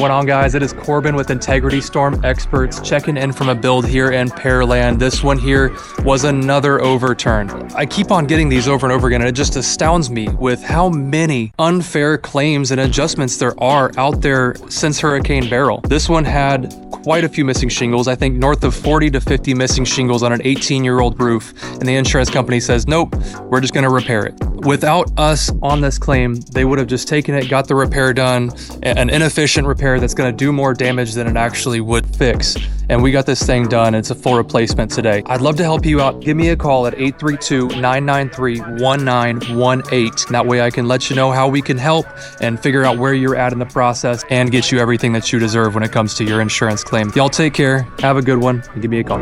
going on, guys? It is Corbin with Integrity Storm Experts checking in from a build here in Pearland. This one here was another overturn. I keep on getting these over and over again, and it just astounds me with how many unfair claims and adjustments there are out there since Hurricane Beryl. This one had quite a few missing shingles. I think north of 40 to 50 missing shingles on an 18-year-old roof, and the insurance company says, nope, we're just gonna repair it. Without us on this claim, they would have just taken it, got the repair done, an inefficient repair that's gonna do more damage than it actually would fix. And we got this thing done. It's a full replacement today. I'd love to help you out. Give me a call at 832-993-1918. That way I can let you know how we can help and figure out where you're at in the process and get you everything that you deserve when it comes to your insurance claim. Y'all take care, have a good one, and give me a call.